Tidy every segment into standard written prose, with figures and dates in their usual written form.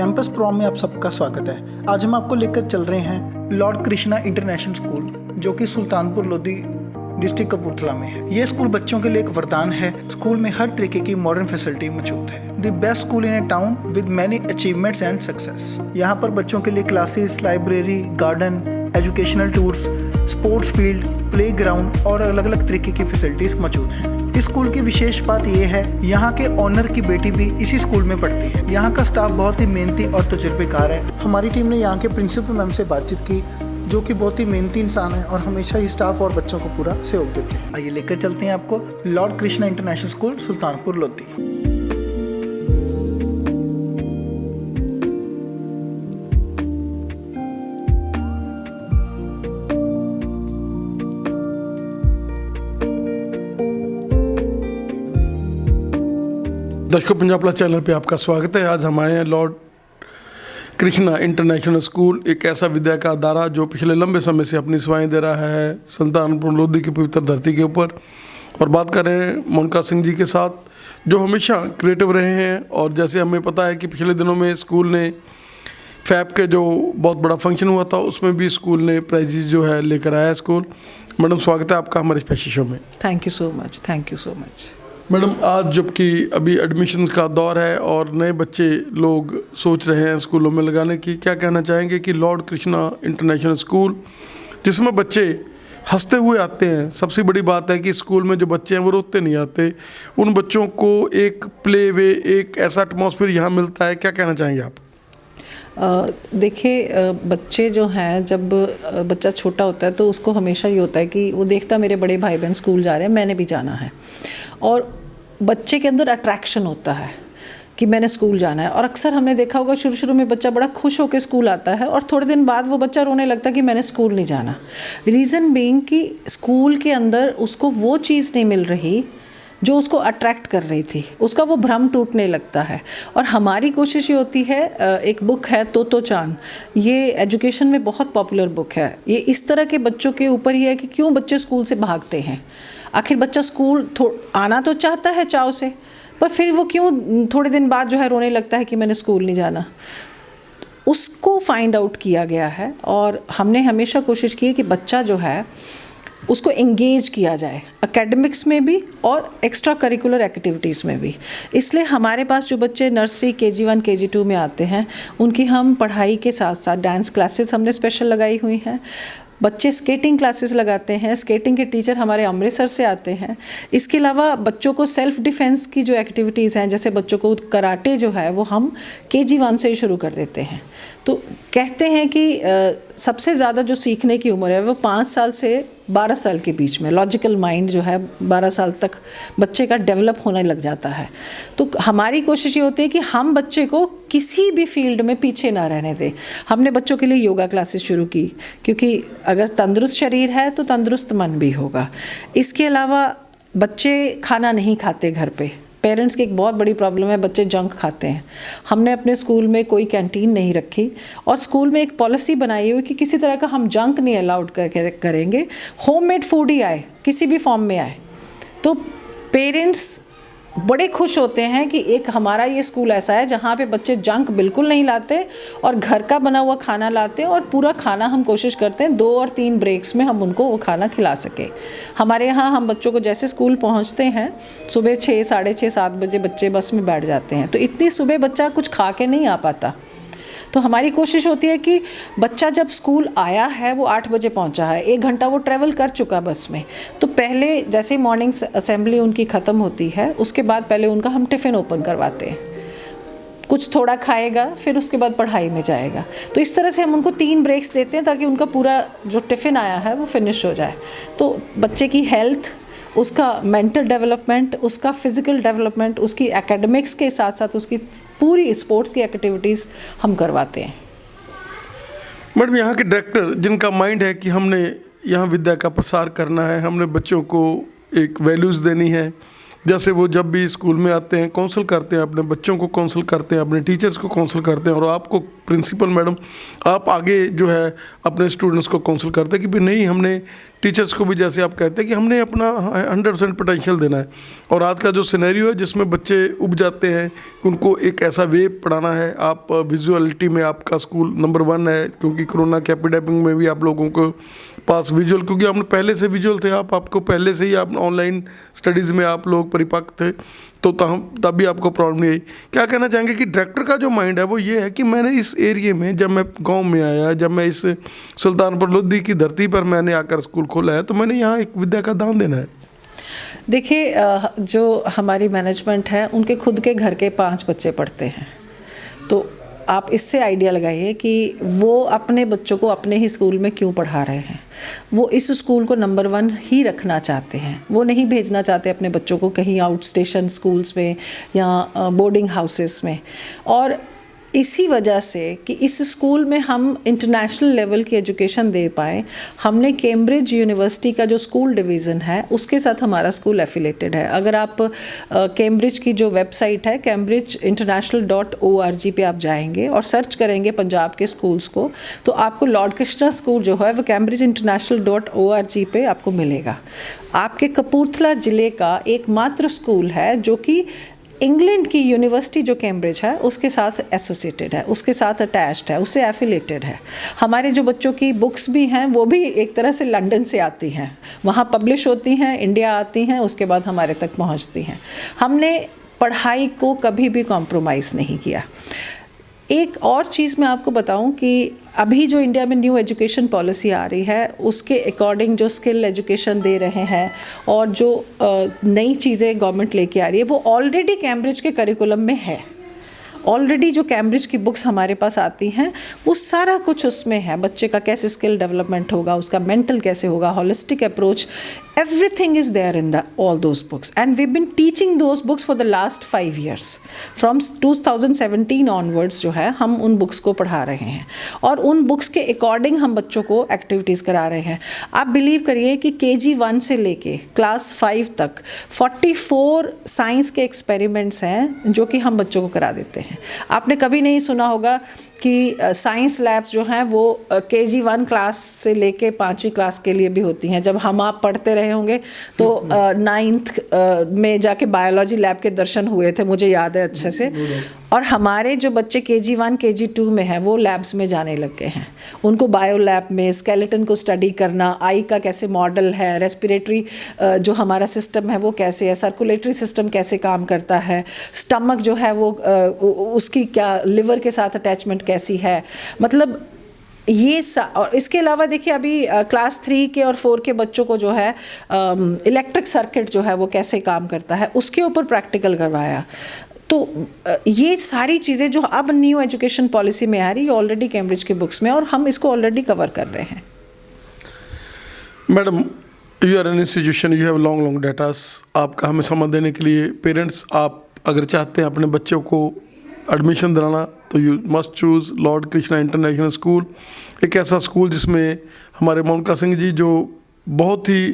Campus prom में आप सबका स्वागत है। आज हम आपको लेकर चल रहे हैं लॉर्ड कृष्णा इंटरनेशनल स्कूल, जो कि सुल्तानपुर लोधी डिस्ट्रिक्ट कपूरथला में है। ये स्कूल बच्चों के लिए एक वरदान है। स्कूल में हर तरीके की मॉडर्न फैसिलिटी मौजूद है। The best school in A town with many achievements and success. यहाँ पर बच्चों के लिए classes, library, garden, educational tours, sports field, play ground और अलग अलग तरीके की फैसिलिटीज मौजूद हैं। इस स्कूल की विशेष बात यह है, यहाँ के ओनर की बेटी भी इसी स्कूल में पढ़ती है। यहाँ का स्टाफ बहुत ही मेहनती और तजुर्बेकार है। हमारी टीम ने यहाँ के प्रिंसिपल मैम से बातचीत की, जो कि बहुत ही मेहनती इंसान है और हमेशा ही स्टाफ और बच्चों को पूरा सहयोग देते हैं। आइए लेकर चलते हैं आपको Lord Krishna international school, Sultanpur Lodhi. दर्शकों, पंजाब प्लस चैनल पे आपका स्वागत है। आज हम आए हैं लॉर्ड कृष्णा इंटरनेशनल स्कूल, एक ऐसा विद्या का अदारा जो पिछले लंबे समय से अपनी सेवाएं दे रहा है सुल्तानपुर लोधी की पवित्र धरती के ऊपर। और बात कर रहे हैं मोनिका सिंह जी के साथ, जो हमेशा क्रिएटिव रहे हैं। और जैसे हमें पता है कि पिछले दिनों में स्कूल ने फैब के जो बहुत बड़ा फंक्शन हुआ था, उसमें भी स्कूल ने प्राइजेस जो है लेकर आया स्कूल। मैडम, स्वागत है आपका हमारे स्पेशल शो में। Thank you so much, thank you so much. Madam, आज जबकि अभी एडमिशन का दौर है और नए बच्चे लोग सोच रहे हैं स्कूलों में लगाने की, क्या कहना चाहेंगे कि लॉर्ड कृष्णा इंटरनेशनल स्कूल, जिसमें बच्चे हंसते हुए आते हैं, सबसे बड़ी बात है कि स्कूल में जो बच्चे हैं वो रोते नहीं आते, उन बच्चों को एक प्ले वे, एक ऐसा एटमॉस्फेयर यहाँ मिलता है, क्या कहना चाहेंगे आप? देखिए, बच्चे जो हैं, जब बच्चा छोटा होता है तो उसको हमेशा ये होता है कि वो देखता मेरे बड़े भाई बहन स्कूल जा रहे हैं, मैंने भी जाना है। और बच्चे के अंदर अट्रैक्शन होता है कि मैंने स्कूल जाना है। और अक्सर हमने देखा होगा, शुरू शुरू में बच्चा बड़ा खुश होकर स्कूल आता है और थोड़े दिन बाद वो बच्चा रोने लगता है कि मैंने स्कूल नहीं जाना। रीज़न बीइंग कि स्कूल के अंदर उसको वो चीज़ नहीं मिल रही जो उसको अट्रैक्ट कर रही थी, उसका वो भ्रम टूटने लगता है। और हमारी कोशिश ये होती है, एक बुक है तोतो चान, ये एजुकेशन में बहुत पॉपुलर बुक है। ये इस तरह के बच्चों के ऊपर ही है कि क्यों बच्चे स्कूल से भागते हैं। आखिर बच्चा स्कूल आना तो चाहता है चाव से, पर फिर वो क्यों थोड़े दिन बाद जो है रोने लगता है कि मैंने स्कूल नहीं जाना। उसको फाइंड आउट किया गया है और हमने हमेशा कोशिश की है कि बच्चा जो है उसको एंगेज किया जाए, एकेडमिक्स में भी और एक्स्ट्रा करिकुलर एक्टिविटीज़ में भी। इसलिए हमारे पास जो बच्चे नर्सरी KG1 KG2 में आते हैं, उनकी हम पढ़ाई के साथ साथ डांस क्लासेस हमने स्पेशल लगाई हुई हैं। बच्चे स्केटिंग क्लासेस लगाते हैं, स्केटिंग के टीचर हमारे अमृतसर से आते हैं। इसके अलावा बच्चों को सेल्फ डिफेंस की जो एक्टिविटीज़ हैं, जैसे बच्चों को कराटे जो है वो हम KG1 से ही शुरू कर देते हैं। तो कहते हैं कि सबसे ज़्यादा जो सीखने की उम्र है वो 5 साल से 12 साल के बीच में, लॉजिकल माइंड जो है 12 साल तक बच्चे का डेवलप होने लग जाता है। तो हमारी कोशिश ये होती है कि हम बच्चे को किसी भी फील्ड में पीछे ना रहने दें। हमने बच्चों के लिए योगा क्लासेस शुरू की, क्योंकि अगर तंदुरुस्त शरीर है तो तंदुरुस्त मन भी होगा। इसके अलावा बच्चे खाना नहीं खाते घर पे। पेरेंट्स की एक बहुत बड़ी प्रॉब्लम है, बच्चे जंक खाते हैं। हमने अपने स्कूल में कोई कैंटीन नहीं रखी और स्कूल में एक पॉलिसी बनाई हुई कि किसी तरह का हम जंक नहीं अलाउड करेंगे। होममेड फूड ही आए, किसी भी फॉर्म में आए। तो पेरेंट्स बड़े खुश होते हैं कि एक हमारा ये स्कूल ऐसा है जहाँ पे बच्चे जंक बिल्कुल नहीं लाते और घर का बना हुआ खाना लाते हैं। और पूरा खाना हम कोशिश करते हैं 2 और 3 ब्रेक्स में हम उनको वो खाना खिला सके। हमारे यहाँ हम बच्चों को जैसे स्कूल पहुँचते हैं, सुबह 6, साढ़े 6, 7 बजे बच्चे बस में बैठ जाते हैं। तो इतनी सुबह बच्चा कुछ खा के नहीं आ पाता। तो हमारी कोशिश होती है कि बच्चा जब स्कूल आया है वो 8 बजे पहुंचा है, 1 घंटा वो ट्रैवल कर चुका बस में। तो पहले जैसे मॉर्निंग असेंबली उनकी ख़त्म होती है, उसके बाद पहले उनका हम टिफ़िन ओपन करवाते हैं। कुछ थोड़ा खाएगा, फिर उसके बाद पढ़ाई में जाएगा। तो इस तरह से हम उनको 3 ब्रेक्स देते हैं ताकि उनका पूरा जो टिफ़िन आया है वो फिनिश हो जाए। तो बच्चे की हेल्थ, उसका मेंटल डेवलपमेंट, उसका फिज़िकल डेवलपमेंट, उसकी एकेडमिक्स के साथ साथ उसकी पूरी स्पोर्ट्स की एक्टिविटीज़ हम करवाते हैं। मैडम, यहाँ के डायरेक्टर जिनका माइंड है कि हमने यहाँ विद्या का प्रसार करना है, हमने बच्चों को एक वैल्यूज़ देनी है, जैसे वो जब भी स्कूल में आते हैं काउंसल करते हैं, अपने बच्चों को काउंसल करते हैं, अपने टीचर्स को काउंसल करते हैं, और आपको प्रिंसिपल मैडम आप आगे जो है अपने स्टूडेंट्स को काउंसल करते हैं कि भाई नहीं, हमने टीचर्स को भी जैसे आप कहते हैं कि हमने अपना 100% पोटेंशियल देना है। और आज का जो सिनेरियो है जिसमें बच्चे उब जाते हैं, उनको एक ऐसा वे पढ़ाना है। आप विजुअलिटी में आपका स्कूल नंबर 1 है, क्योंकि कोरोना के एपिडेमिक में भी आप लोगों को पास विजुअल, क्योंकि आपने पहले से विजुअल थे, आपको पहले से ही आप ऑनलाइन स्टडीज़ में आप लोग परिपक्व थे, तो तब भी आपको प्रॉब्लम नहीं आई। क्या कहना चाहेंगे कि डायरेक्टर का जो माइंड है वो ये है कि मैंने इस एरिए में, जब मैं गांव में आया, जब मैं इस सुल्तानपुर लोधी की धरती पर मैंने आकर स्कूल खोला है, तो मैंने यहाँ एक विद्या का दान देना है। देखिए, जो हमारी मैनेजमेंट है उनके खुद के घर के 5 बच्चे पढ़ते हैं, तो आप इससे आइडिया लगाइए कि वो अपने बच्चों को अपने ही स्कूल में क्यों पढ़ा रहे हैं। वो इस स्कूल को नंबर 1 ही रखना चाहते हैं, वो नहीं भेजना चाहते अपने बच्चों को कहीं आउट स्टेशन स्कूल्स में या बोर्डिंग हाउसेस में। और इसी वजह से कि इस स्कूल में हम इंटरनेशनल लेवल की एजुकेशन दे पाएँ, हमने कैम्ब्रिज यूनिवर्सिटी का जो स्कूल डिवीज़न है उसके साथ हमारा स्कूल एफिलेटेड है। अगर आप कैम्ब्रिज की जो वेबसाइट है cambridgeinternational.org पे आप जाएंगे और सर्च करेंगे पंजाब के स्कूल्स को, तो आपको लॉर्ड कृष्णा स्कूल जो है वो cambridgeinternational.org पे आपको मिलेगा। आपके कपूरथला ज़िले का एकमात्र स्कूल है जो कि इंग्लैंड की यूनिवर्सिटी जो कैम्ब्रिज है उसके साथ एसोसिएटेड है, उसके साथ अटैच्ड है, उससे एफिलेटेड है। हमारे जो बच्चों की बुक्स भी हैं वो भी एक तरह से लंदन से आती हैं, वहाँ पब्लिश होती हैं, इंडिया आती हैं, उसके बाद हमारे तक पहुँचती हैं। हमने पढ़ाई को कभी भी कॉम्प्रोमाइज़ नहीं किया। एक और चीज़ मैं आपको बताऊं कि अभी जो इंडिया में न्यू एजुकेशन पॉलिसी आ रही है उसके अकॉर्डिंग जो स्किल एजुकेशन दे रहे हैं और जो नई चीज़ें गवर्नमेंट लेके आ रही है वो ऑलरेडी कैम्ब्रिज के करिकुलम में है। ऑलरेडी जो कैम्ब्रिज की बुक्स हमारे पास आती हैं वो सारा कुछ उसमें है। बच्चे का कैसे स्किल डेवलपमेंट होगा, उसका मेंटल कैसे होगा, holistic approach, everything is there in all those books, and we've been teaching those books for the last 5 years from 2017 onwards। जो है हम उन बुक्स को पढ़ा रहे हैं और उन बुक्स के अकॉर्डिंग हम बच्चों को एक्टिविटीज़ करा रहे हैं। आप बिलीव करिए कि KG 1 से लेके क्लास 5 तक 44 साइंस के एक्सपेरिमेंट्स हैं जो कि हम बच्चों को करा देते हैं। आपने कभी नहीं सुना होगा कि साइंस लैब्स जो हैं वो KG 1 क्लास से लेके 5वीं क्लास के लिए भी होती हैं। जब हम आप पढ़ते रहे होंगे तो 9th में जाके बायोलॉजी लैब के दर्शन हुए थे, मुझे याद है अच्छे से। और हमारे जो बच्चे KG 1 KG 2 में हैं वो लैब्स में जाने लग गए हैं। उनको बायो लैब में स्केलेटन को स्टडी करना, आई का कैसे मॉडल है, रेस्पिरेटरी जो हमारा सिस्टम है वो कैसे है, सर्कुलेटरी सिस्टम कैसे काम करता है, स्टमक जो है वो उसकी क्या लिवर के साथ अटैचमेंट कैसी है, मतलब ये और इसके अलावा देखिए अभी क्लास 3 के और 4 के बच्चों को जो है इलेक्ट्रिक सर्किट जो है वो कैसे काम करता है उसके ऊपर प्रैक्टिकल करवाया। तो ये सारी चीज़ें जो अब न्यू एजुकेशन पॉलिसी में आ रही है ऑलरेडी कैम्ब्रिज की बुक्स में और हम इसको ऑलरेडी कवर कर रहे हैं। Madam, you are an institution, you have long datas. आपका हमें समझ देने के लिए पेरेंट्स, आप अगर चाहते हैं अपने बच्चों को एडमिशन दिलाना तो you must choose Lord Krishna international school. एक ऐसा स्कूल जिसमें हमारे मोनिका सिंह जी जो बहुत ही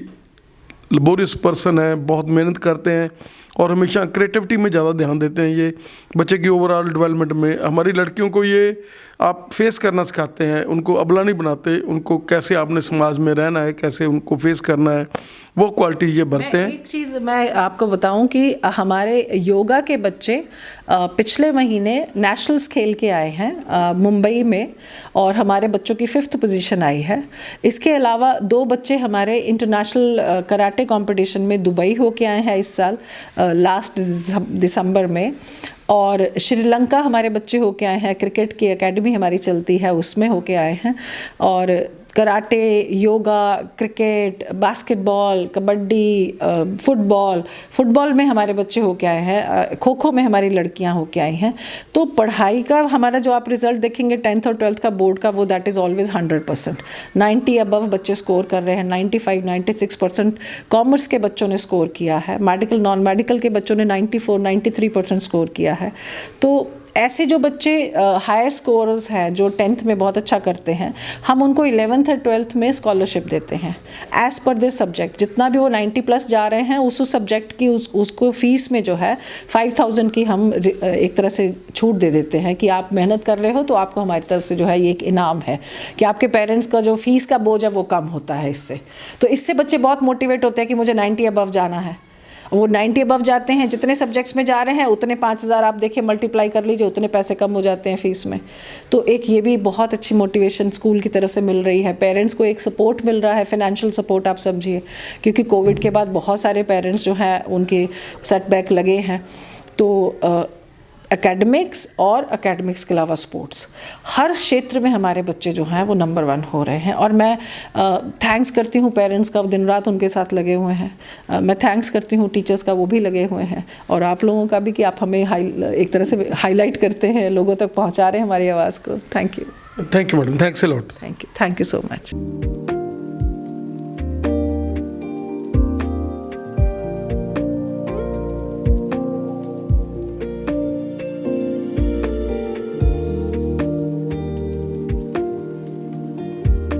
लेबोरियस पर्सन है, बहुत मेहनत करते हैं और हमेशा क्रिएटिविटी में ज़्यादा ध्यान देते हैं। ये बच्चे की ओवरऑल डेवलपमेंट में हमारी लड़कियों को ये आप फेस करना सिखाते हैं, उनको अबला नहीं बनाते, उनको कैसे आपने समाज में रहना है, कैसे उनको फेस करना है, वो क्वालिटी ये भरते हैं। एक चीज़ मैं आपको बताऊं कि हमारे योगा के बच्चे पिछले महीने नेशनल्स खेल के आए हैं मुंबई में और हमारे बच्चों की 5th पोजीशन आई है। इसके अलावा 2 बच्चे हमारे इंटरनेशनल कराटे कंपटीशन में दुबई होके आए हैं इस साल लास्ट दिसंबर में, और श्रीलंका हमारे बच्चे होके आए हैं, क्रिकेट की एकेडमी हमारी चलती है उसमें होके आए हैं। और karate, yoga, cricket, basketball, kabaddi, football में हमारे बच्चे होके आए हैं, खो खो में हमारी लड़कियां होके आई हैं। तो पढ़ाई का हमारा जो आप रिज़ल्ट देखेंगे 10th और 12th का बोर्ड का, वो दैट इज़ ऑलवेज 100%। 90 अबव बच्चे स्कोर कर रहे हैं, 95-96% कॉमर्स के बच्चों ने स्कोर किया है, मेडिकल नॉन मेडिकल के बच्चों ने 94-93% स्कोर किया है। तो ऐसे जो बच्चे हायर स्कोरर्स हैं जो 10th में बहुत अच्छा करते हैं, हम उनको 11th और 12th में स्कॉलरशिप देते हैं एज़ पर देयर सब्जेक्ट। जितना भी वो 90+ जा रहे हैं उस सब्जेक्ट की उसको फीस में जो है 5,000 की हम एक तरह से छूट दे देते हैं कि आप मेहनत कर रहे हो तो आपको हमारी तरफ से जो है ये एक इनाम है कि आपके पेरेंट्स का जो फीस का बोझ है वो कम होता है इससे। तो इससे बच्चे बहुत मोटिवेट होते हैं कि मुझे 90 अबव जाना है। वो 90 अबव जाते हैं, जितने सब्जेक्ट्स में जा रहे हैं उतने 5,000 आप देखिए मल्टीप्लाई कर लीजिए, उतने पैसे कम हो जाते हैं फीस में। तो एक ये भी बहुत अच्छी मोटिवेशन स्कूल की तरफ से मिल रही है। पेरेंट्स को एक सपोर्ट मिल रहा है, फाइनेंशियल सपोर्ट आप समझिए, क्योंकि कोविड के बाद बहुत सारे पेरेंट्स जो हैं उनके सेटबैक लगे हैं। तो एकेडमिक्स और एकेडमिक्स के अलावा स्पोर्ट्स, हर क्षेत्र में हमारे बच्चे जो हैं वो नंबर 1 हो रहे हैं। और मैं थैंक्स करती हूँ पेरेंट्स का, दिन रात उनके साथ लगे हुए हैं। मैं थैंक्स करती हूँ टीचर्स का, वो भी लगे हुए हैं, और आप लोगों का भी कि आप हमें एक तरह से हाईलाइट करते हैं, लोगों तक पहुँचा रहे हैं हमारी आवाज़ को। Thank you madam, thanks a lot. Thank you so much.